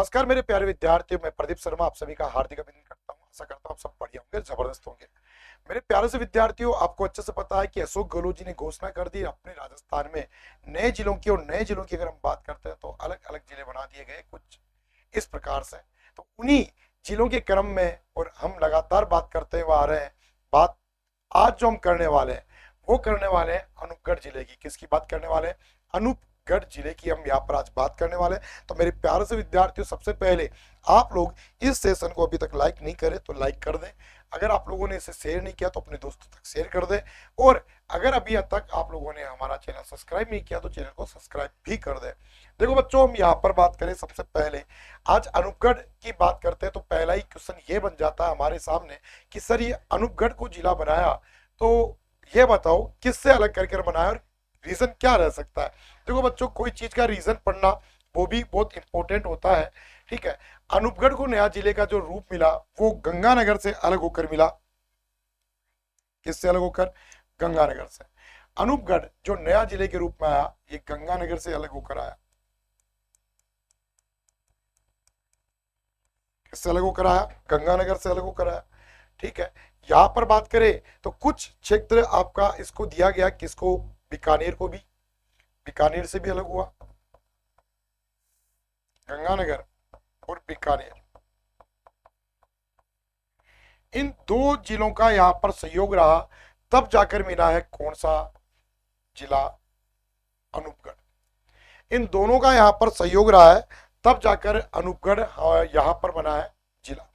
नमस्कार मेरे प्यारे विद्यार्थियों, मैं प्रदीप शर्मा आप सभी का हार्दिक अभिनंदन करता हूँ। आशा करता हूँ आप सब बढ़िया होंगे, जबरदस्त होंगे। मेरे प्यारे से विद्यार्थियों, आपको अच्छे से पता है कि अशोक गहलोत जी ने घोषणा कर दी अपने राजस्थान में नए जिलों की। और नए जिलों की अगर हम बात करते हैं तो अलग अलग जिले बना दिए गए कुछ इस प्रकार से। तो उन्हीं जिलों के क्रम में और हम लगातार बात करते हुए आ रहे हैं। बात आज जो हम करने वाले हैं वो करने वाले हैं अनूपगढ़ जिले की। किसकी बात करने वाले हैं? अनूपगढ़ जिले की हम यहाँ पर आज बात करने वाले हैं। तो मेरे प्यारे से विद्यार्थियों, सबसे पहले आप लोग इस सेशन को अभी तक लाइक नहीं करे तो लाइक कर दें। अगर आप लोगों ने इसे शेयर नहीं किया तो अपने दोस्तों तक शेयर कर दें। और अगर अभी तक आप लोगों ने हमारा चैनल सब्सक्राइब नहीं किया तो चैनल को सब्सक्राइब भी कर दें। देखो बच्चों, हम यहाँ पर बात करें सबसे पहले आज अनूपगढ़ की बात करते हैं तो पहला ही क्वेश्चन ये बन जाता है हमारे सामने कि सर ये अनूपगढ़ को जिला बनाया तो ये बताओ किससे अलग करके बनाया और रीजन क्या रह सकता है। देखो बच्चों, कोई चीज का रीजन पढ़ना वो भी बहुत इंपॉर्टेंट होता है। ठीक है, अनूपगढ़ को नया जिले का जो रूप मिला वो गंगानगर से अलग होकर मिला। किससे अलग होकर? गंगानगर से। अनूपगढ़ जो नया जिले के रूप में आया ये गंगानगर से अलग होकर आया। किससे अलग होकर आया? गंगानगर से अलग होकर आया। ठीक है, यहां पर बात करें तो कुछ क्षेत्र आपका इसको दिया गया, किसको? बीकानेर को भी। बीकानेर से भी अलग हुआ गंगानगर और बीकानेर। इन दो जिलों का यहां पर सहयोग रहा, तब जाकर मिला है कौन सा जिला? अनूपगढ़। इन दोनों का यहां पर सहयोग रहा है, तब जाकर अनूपगढ़ यहां पर बना है जिला।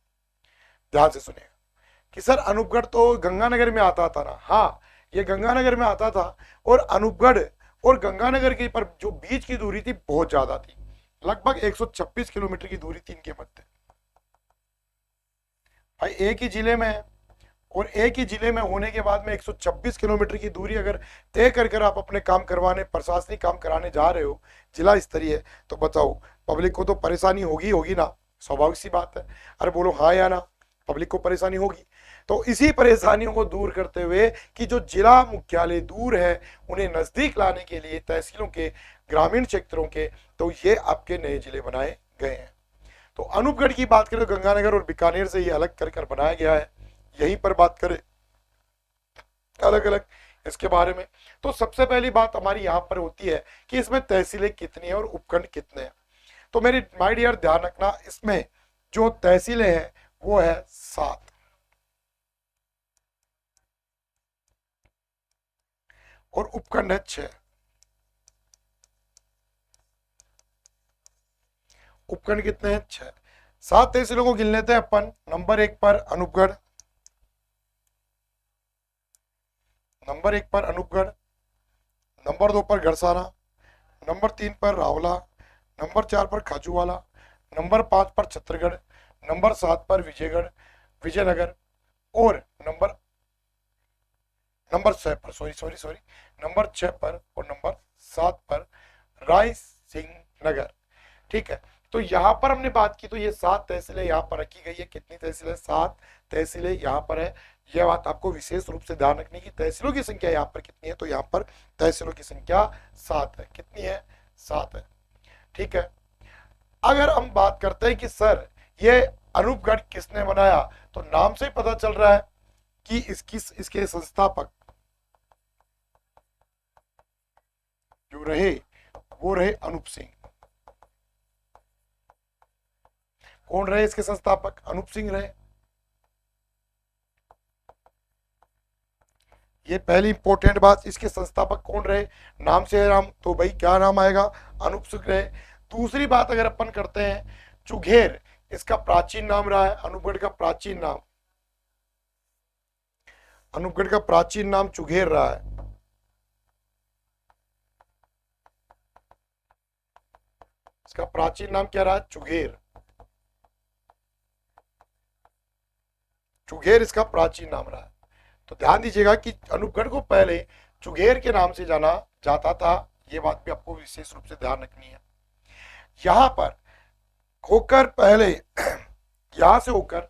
ध्यान से सुनिएगा कि सर अनूपगढ़ तो गंगानगर में आता था ना। हाँ, ये गंगानगर में आता था। और अनूपगढ़ और गंगानगर के पर जो बीच की दूरी थी बहुत ज्यादा थी, लगभग 126 किलोमीटर की दूरी थी इनके मध्य। भाई एक ही जिले में है और एक ही जिले में होने के बाद में 126 किलोमीटर की दूरी अगर तय कर कर आप अपने काम करवाने, प्रशासनिक काम कराने जा रहे हो जिला स्तरीय, तो बताओ पब्लिक को तो परेशानी होगी होगी ना। स्वाभाविक सी बात है। अरे बोलो हाँ या ना, पब्लिक को परेशानी होगी। तो इसी परेशानियों को दूर करते हुए कि जो जिला मुख्यालय दूर है उन्हें नजदीक लाने के लिए तहसीलों के, ग्रामीण क्षेत्रों के, तो ये आपके नए जिले बनाए गए हैं। तो अनूपगढ़ की बात करें तो गंगानगर और बीकानेर से ये अलग कर कर बनाया गया है। यहीं पर बात करें अलग अलग इसके बारे में, तो सबसे पहली बात हमारी यहां पर होती है कि इसमें तहसीलें कितनी है और उपखंड कितने हैं। तो मेरी माय डियर ध्यान रखना, इसमें जो तहसीलें हैं वो है 7 और उपखंड है 6। उपखंड कितने हैं? 6। 7 तहसीलों को गिन लेते हैं अपन। नंबर 1 पर अनूपगढ़, नंबर 1 पर अनूपगढ़, नंबर 2 पर गड़साना, नंबर 3 पर रावला, नंबर 4 पर खाजूवाला, नंबर 5 पर छत्तरगढ़, नंबर 7 पर विजयगढ़, विजयनगर, और नंबर नंबर 6 पर सॉरी सॉरी सॉरी नंबर 6 पर और नंबर 7 पर राय सिंह नगर। ठीक है, तो यहां पर हमने बात की तो ये 7 तहसीलें यहां पर रखी गई है। कितनी तहसीलें? 7 तहसीलें यहां पर है। यह बात आपको विशेष रूप से ध्यान रखनी की तहसीलों की संख्या यहां पर कितनी है, तो यहां पर तहसीलों की संख्या 7 है। कितनी है? 7 है। ठीक है, अगर हम बात करते हैं कि सर ये अनूपगढ़ किसने बनाया, तो नाम से ही पता चल रहा है कि इसके संस्थापक जो रहे वो रहे अनूप सिंह। कौन रहे इसके संस्थापक? अनूप सिंह रहे। ये पहली इंपॉर्टेंट बात, इसके संस्थापक कौन रहे? नाम से है नाम, तो भाई क्या नाम आएगा? अनूप सिंह रहे। दूसरी बात अगर अपन करते हैं, चुघेर इसका प्राचीन नाम रहा है। अनूपगढ़ का प्राचीन नाम, अनूपगढ़ का प्राचीन नाम चुघेर रहा है। इसका प्राचीन नाम क्या रहा? चुघेर। चुघेर इसका प्राचीन नाम रहा है। तो ध्यान दीजिएगा कि अनूपगढ़ को पहले चुघेर के नाम से जाना जाता था। ये बात भी आपको विशेष रूप से ध्यान रखनी है। यहां पर होकर पहले यहां से होकर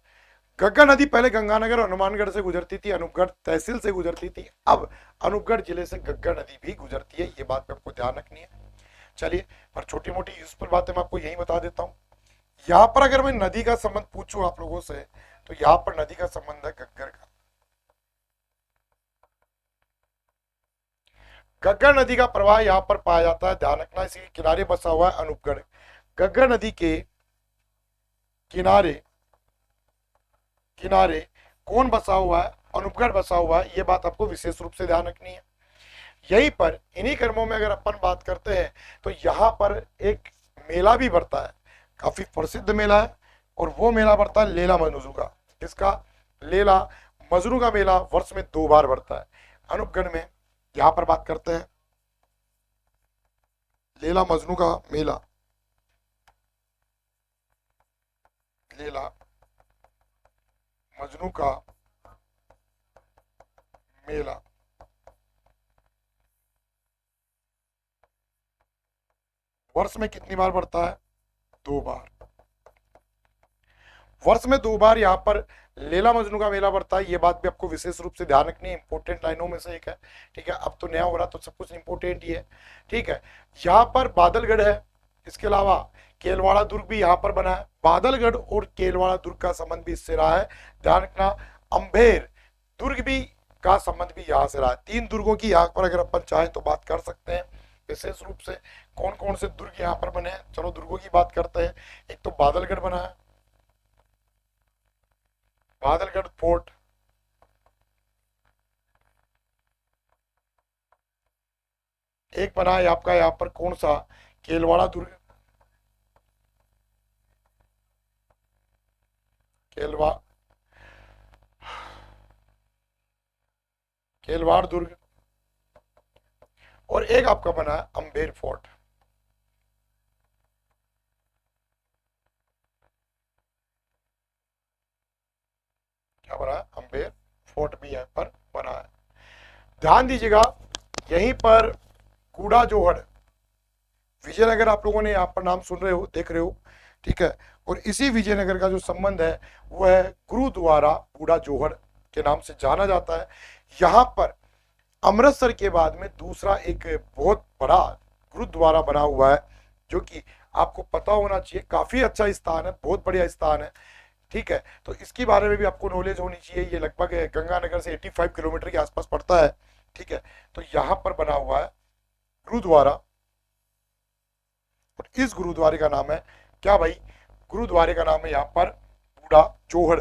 गंगा नदी पहले गंगानगर और हनुमानगढ़ से गुजरती थी, अनूपगढ़ तहसील से गुजरती थी। अब अनूपगढ़ जिले से गंगा नदी भी गुजरती है। ये बात पे आपको ध्यान रखनी है। चलिए, पर छोटी मोटी यूजफुल बातें मैं आपको यही बता देता हूँ यहाँ पर अगर मैं नदी का संबंध पूछूं आप लोगों से, तो यहाँ पर नदी का संबंध है घग्गर का। घग्गर नदी का प्रवाह यहाँ पर पाया जाता है, ध्यान रखना। इसी के किनारे बसा हुआ है अनूपगढ़। घग्गर नदी के किनारे किनारे कौन बसा हुआ है? अनूपगढ़ बसा हुआ है। ये बात आपको विशेष रूप से ध्यान रखनी है। यहीं पर इन्हीं कर्मों में अगर अपन बात करते हैं तो यहाँ पर एक मेला भी बढ़ता है, काफी प्रसिद्ध मेला है, और वो मेला बढ़ता है लेला मजनू का। इसका लेला मजनू का मेला वर्ष में 2 बार बढ़ता है अनूपगढ़ में। यहाँ पर बात करते हैं लेला मजनू का मेला। लेला मजनू का मेला वर्ष में कितनी बार बढ़ता है? 2 बार। वर्ष में 2 बार यहाँ पर लेला मजनू का मेला बढ़ता है। ये बात भी आपको विशेष रूप से ध्यान रखनी है, इंपोर्टेंट लाइनों में से एक है। ठीक है, अब तो नया हो रहा तो सब कुछ इंपोर्टेंट ही है। ठीक है, यहाँ पर बादलगढ़ है, इसके अलावा केलवाड़ा दुर्ग भी यहाँ पर बना है। बादलगढ़ और केलवाड़ा दुर्ग का संबंध भी इससे रहा है, ध्यान रखना। अम्बेर दुर्ग भी का संबंध भी यहाँ से रहा है। 3 दुर्गों की यहाँ पर अगर अपन चाहें तो बात कर सकते हैं विशेष रूप से। कौन कौन से दुर्ग यहाँ पर बने हैं? चलो दुर्गों की बात करते हैं। एक तो बादलगढ़ बना है, बादलगढ़ फोर्ट। एक बना है आपका यहाँ पर कौन सा? केलवाड़ा दुर्ग। केलवा केलवाड़ दुर्ग। और एक आपका बना है अम्बेर फोर्ट। क्या बना है? अम्बेर फोर्ट भी यहाँ पर बना है। ध्यान दीजिएगा, यहीं पर कूड़ा जोहड़, विजयनगर आप लोगों ने यहाँ पर नाम सुन रहे हो, देख रहे हो। ठीक है, और इसी विजयनगर का जो संबंध है वो है गुरुद्वारा कूड़ा जोहड़ के नाम से जाना जाता है। यहाँ पर अमृतसर के बाद में दूसरा एक बहुत बड़ा गुरुद्वारा बना हुआ है, जो कि आपको पता होना चाहिए। काफी अच्छा स्थान है, बहुत बढ़िया स्थान है। ठीक है, तो इसके बारे में भी आपको नॉलेज होनी चाहिए। ये लगभग गंगानगर से 85 किलोमीटर के आसपास पड़ता है। ठीक है, तो यहाँ पर बना हुआ है गुरुद्वारा, और इस गुरुद्वारे का नाम है क्या भाई? गुरुद्वारे का नाम है यहाँ पर बूढ़ा चौहड़।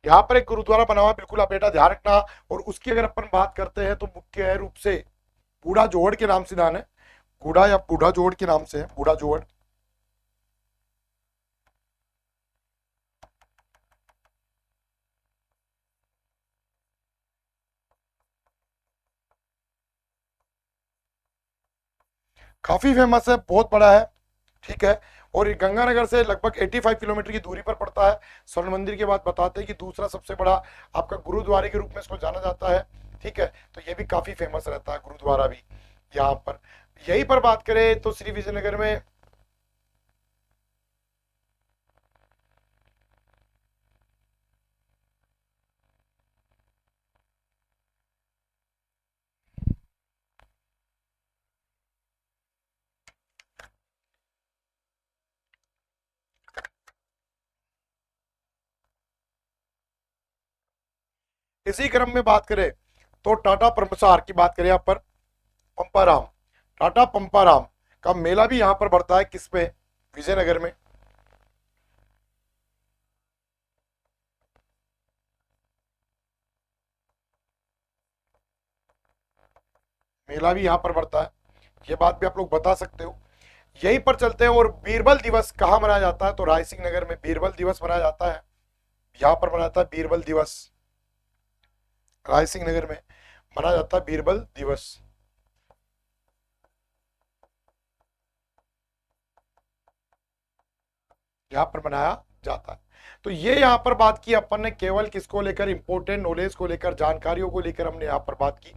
यहाँ पर एक गुरुद्वारा बना हुआ है, बिल्कुल आप बेटा ध्यान रखना। और उसकी अगर अपन बात करते हैं तो मुख्य रूप से बूढ़ा जोहड़ के नाम से जान है। बूढ़ा या बूढ़ा जोहड़ के नाम से है, बूढ़ा जोहड़। काफी फेमस है, बहुत बड़ा है। ठीक है, और ये गंगानगर से लगभग 85 किलोमीटर की दूरी पर पड़ता है। स्वर्ण मंदिर के बाद बताते हैं कि दूसरा सबसे बड़ा आपका गुरुद्वारे के रूप में इसको जाना जाता है। ठीक है, तो ये भी काफी फेमस रहता है गुरुद्वारा भी यहाँ पर। यहीं पर बात करें तो श्री विजयनगर में इसी क्रम में बात करें तो टाटा प्रसार की बात करें यहाँ पर, पंपाराम, टाटा पंपाराम का मेला भी यहाँ पर बढ़ता है। किस पे? विजयनगर में। मेला भी यहाँ पर बढ़ता है, ये बात भी आप लोग बता सकते हो। यहीं पर चलते हैं। और बीरबल दिवस कहाँ मनाया जाता है? तो रायसिंह नगर में बीरबल दिवस मनाया जाता है। यहाँ पर मनाता है बीरबल दिवस, रायसिंह नगर में मनाया जाता है बीरबल दिवस। यहाँ पर मनाया जाता है। तो ये यहाँ पर बात की अपन ने केवल किसको लेकर, इंपोर्टेंट नॉलेज को लेकर, जानकारियों को लेकर हमने यहाँ पर बात की।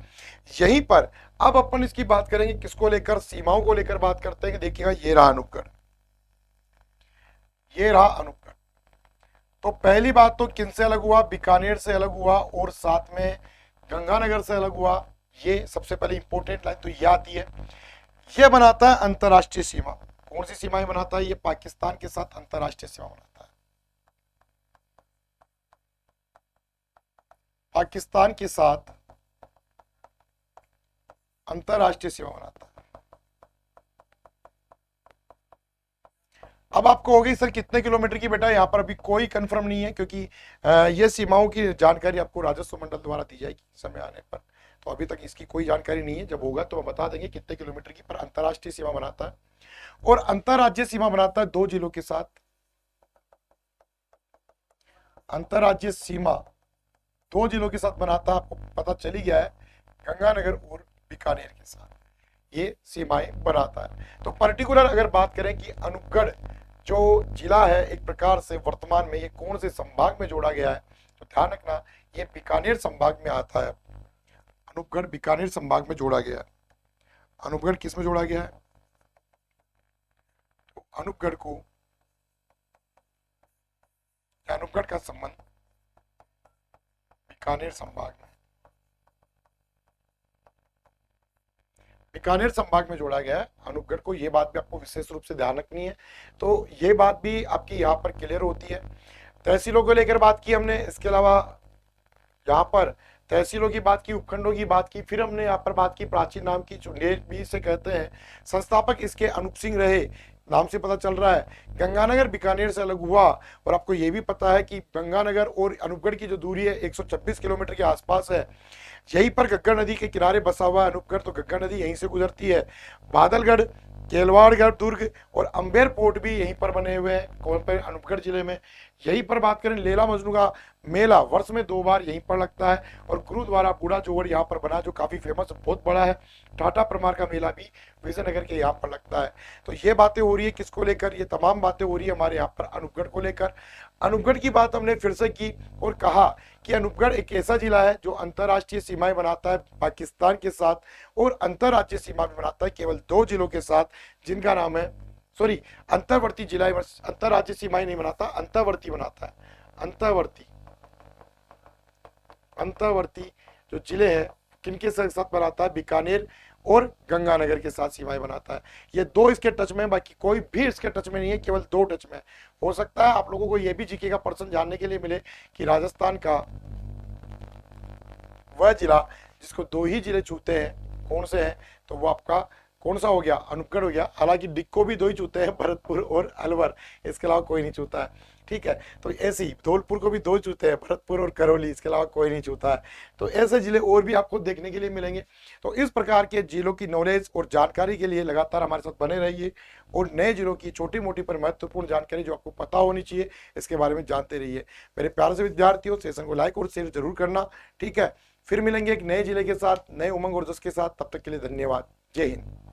यहीं पर अब अपन इसकी बात करेंगे किसको लेकर, सीमाओं को लेकर बात करते हैं। देखिएगा ये रहा अनूपगढ़, ये रहा अनूपगढ़। तो पहली बात तो किनसे अलग हुआ, बीकानेर से अलग हुआ और साथ में गंगानगर से अलग हुआ। ये सबसे पहले इंपोर्टेंट लाइन तो ये आती है। ये बनाता है अंतरराष्ट्रीय सीमा। कौन सी सीमाएं बनाता है, ये पाकिस्तान के साथ अंतरराष्ट्रीय सीमा बनाता है, पाकिस्तान के साथ अंतरराष्ट्रीय सीमा बनाता है। अब आपको होगी सर कितने किलोमीटर की, बेटा यहाँ पर अभी कोई कंफर्म नहीं है, क्योंकि ये सीमाओं की जानकारी आपको राजस्व मंडल द्वारा दी जाएगी समय आने पर। तो अभी तक इसकी कोई जानकारी नहीं है, जब होगा तो हम बता देंगे कितने किलोमीटर की। पर अंतरराष्ट्रीय सीमा बनाता है और अंतरराज्यीय सीमा बनाता है 2 जिलों के साथ। अंतरराज्यीय सीमा 2 जिलों के साथ बनाता है, आपको पता चल ही गया है, गंगानगर और बीकानेर के साथ ये सीमाएं बनाता है। तो पर्टिकुलर अगर बात करें कि अनूपगढ़ जो जिला है एक प्रकार से वर्तमान में ये कौन से संभाग में जोड़ा गया है, तो ध्यान रखना ये बीकानेर संभाग में आता है। अनूपगढ़ बीकानेर संभाग में जोड़ा गया है। अनूपगढ़ किस में जोड़ा गया है, तो अनूपगढ़ को, अनूपगढ़ का संबंध बीकानेर संभाग में, बीकानेर संभाग में जोड़ा गया है अनूपगढ़ को। ये बात भी आपको विशेष रूप से ध्यान रखनी है। तो ये बात भी आपकी यहाँ पर क्लियर होती है। तहसीलों को लेकर बात की हमने, इसके अलावा यहाँ पर तहसीलों की बात की, उपखंडों की बात की, फिर हमने यहाँ पर बात की प्राचीन नाम की, चुंडेल भी इसे कहते हैं। संस्थापक इसके अनूप सिंह रहे, नाम से पता चल रहा है। गंगानगर बीकानेर से अलग हुआ और आपको ये भी पता है कि गंगानगर और अनूपगढ़ की जो दूरी है 126 किलोमीटर के आसपास है। यहीं पर घग्गर नदी के किनारे बसा हुआ है अनूपगढ़, तो घग्गर नदी यहीं से गुजरती है। बादलगढ़, केलवाड़गढ़ दुर्ग और अंबेर पोर्ट भी यहीं पर बने हुए हैं, कौन पर, अनूपगढ़ जिले में। यहीं पर बात करें लैला मजनू का मेला वर्ष में 2 बार यहीं पर लगता है और गुरुद्वारा बूढ़ा जोड़ यहाँ पर बना जो काफी फेमस बहुत बड़ा है। टाटा परमार का मेला भी विजयनगर के यहाँ पर लगता है। तो ये बातें हो रही है किसको लेकर, ये तमाम बातें हो रही है हमारे यहाँ पर अनूपगढ़ को लेकर। अनूपगढ़ की बात हमने फिर से की और कहा कि अनूपगढ़ एक ऐसा जिला है जो अंतरराष्ट्रीय सीमाएं बनाता है पाकिस्तान के साथ और अंतरराज्यीय सीमा भी बनाता है केवल 2 जिलों के साथ, जिनका नाम है, सॉरी, अंतर्वर्ती जिला, अंतरराज्यीय सीमाएं नहीं बनाता, अंतर्वर्ती बनाता है। अंतर्वर्ती, अंतर्वर्ती जो जिले हैं किनके साथ बनाता है, बीकानेर और गंगानगर के साथ सीमाएं बनाता है। ये 2 इसके टच में, बाकी कोई भी इसके टच में नहीं है, केवल 2 टच में। हो सकता है आप लोगों को ये भी जीके का प्रश्न जानने के लिए मिले कि राजस्थान का वह जिला जिसको 2 ही जिले छूते हैं कौन से हैं, तो वो आपका कौन सा हो गया, अनूपगढ़ हो गया। हालांकि डिक्को भी 2 ही छूते हैं, भरतपुर और अलवर, इसके अलावा कोई नहीं छूता है। ठीक है, तो ऐसे ही धौलपुर को भी 2 छूते हैं, भरतपुर और करौली, इसके अलावा कोई नहीं छूता है। तो ऐसे जिले और भी आपको देखने के लिए मिलेंगे। तो इस प्रकार के जिलों की नॉलेज और जानकारी के लिए लगातार हमारे साथ बने रहिए और नए जिलों की छोटी मोटी पर महत्वपूर्ण जानकारी जो आपको पता होनी चाहिए इसके बारे में जानते रहिए। मेरे प्यारे से विद्यार्थियों, सेशन को लाइक और शेयर जरूर करना। ठीक है, फिर मिलेंगे एक नए जिले के साथ, नए उमंग और जोश के साथ। तब तक के लिए धन्यवाद। जय हिंद।